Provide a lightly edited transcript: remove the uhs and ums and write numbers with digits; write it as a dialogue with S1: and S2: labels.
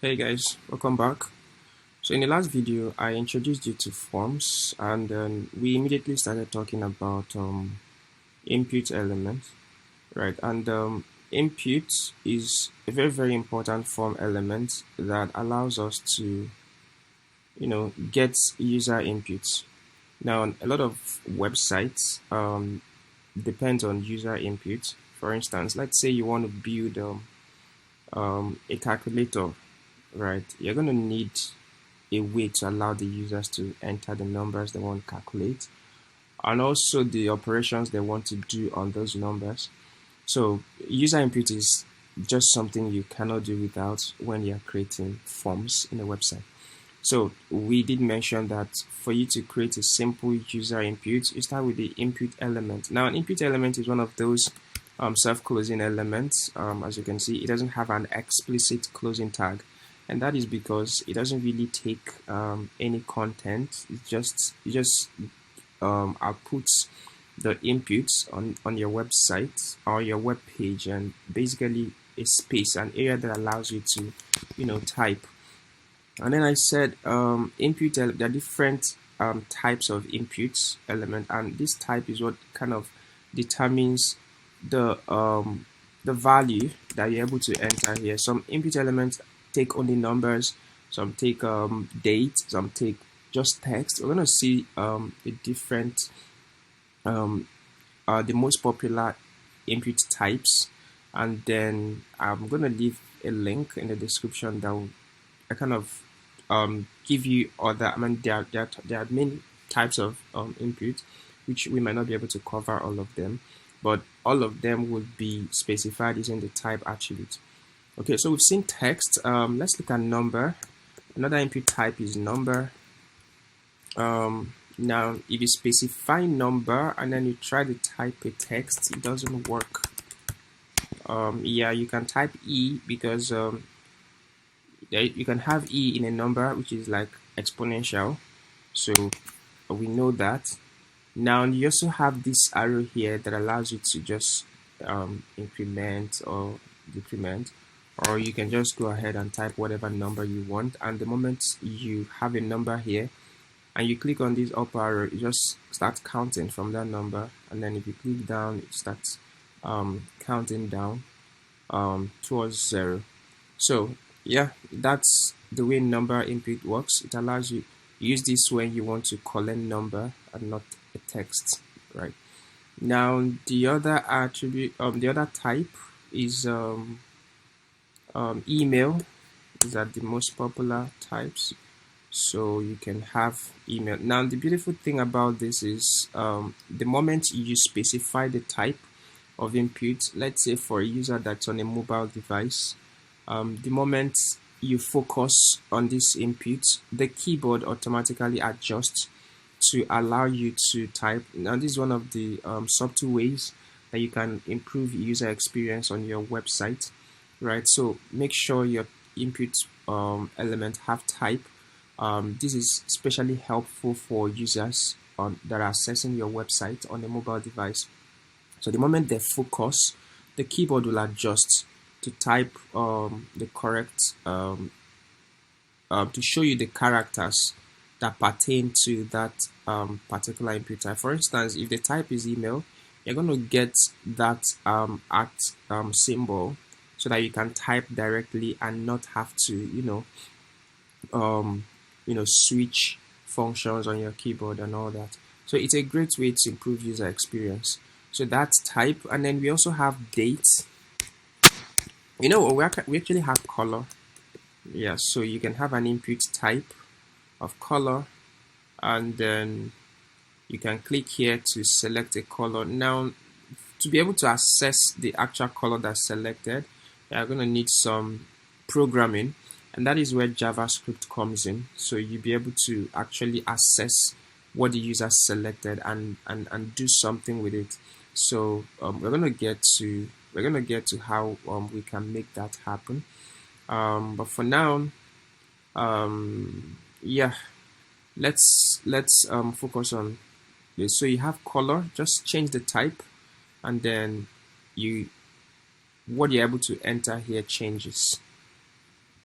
S1: Hey guys, welcome back. So in the last video, I introduced you to forms, and then we immediately started talking about input elements, right? And input is a very important form element that allows us to, get user inputs. Now, a lot of websites depend on user input. For instance, let's say you want to build a calculator, right? You're going to need a way to allow the users to enter the numbers they want to calculate and also the operations they want to do on those numbers. So user input is just something you cannot do without when you're creating forms in a website. So we did mention that for you to create a simple user input, you start with the input element. Now an input element is one of those self-closing elements. As you can see, it doesn't have an explicit closing tag, and that is because it doesn't really take any content. It just outputs the inputs on your website or your web page, and basically a space, an area that allows you to type. And then I said input, there are different types of inputs element, and this type is what kind of determines the value that you're able to enter here. Some input elements take only numbers, some take date, some take just text. We're going to see the different the most popular input types, and then I'm going to leave a link in the description that will kind of give you other. I mean, there are many types of input, which we might not be able to cover all of them, but all of them will be specified using the type attribute. Okay, so we've seen text. Let's look at number. Another input type is number. Now, if you specify number and then you try to type a text, it doesn't work. Yeah, you can type E because you can have E in a number which is like exponential, so we know that. Now you also have this arrow here that allows you to just increment or decrement, or you can just go ahead and type whatever number you want, and the moment you have a number here and you click on this up arrow, you just start counting from that number, and then if you click down, it starts counting down towards 0. So yeah, that's the way number input works. It allows you use this when you want to collect number and not a text, right? Now the other attribute, the other type is email. These are the most popular types, so you can have email. Now the beautiful thing about this is the moment you specify the type of input, let's say for a user that's on a mobile device, the moment you focus on this input, the keyboard automatically adjusts to allow you to type. Now this is one of the subtle ways that you can improve user experience on your website, right? So make sure your input element have type. This is especially helpful for users that are accessing your website on a mobile device. So the moment they focus, the keyboard will adjust to type the correct to show you the characters that pertain to that particular input type. For instance, if the type is email, you're going to get that at symbol so that you can type directly and not have to switch functions on your keyboard and all that. So it's a great way to improve user experience. So that's type, and then we also have date. We actually have color. Yeah, so you can have an input type of color, and then you can click here to select a color. Now, to be able to access the actual color that's selected, you're going to need some programming, and that is where JavaScript comes in. So you'll be able to actually assess what the user selected and do something with it. So we're gonna get to how we can make that happen. But for now, yeah, let's focus on this. So you have color, just change the type, and then what you're able to enter here changes.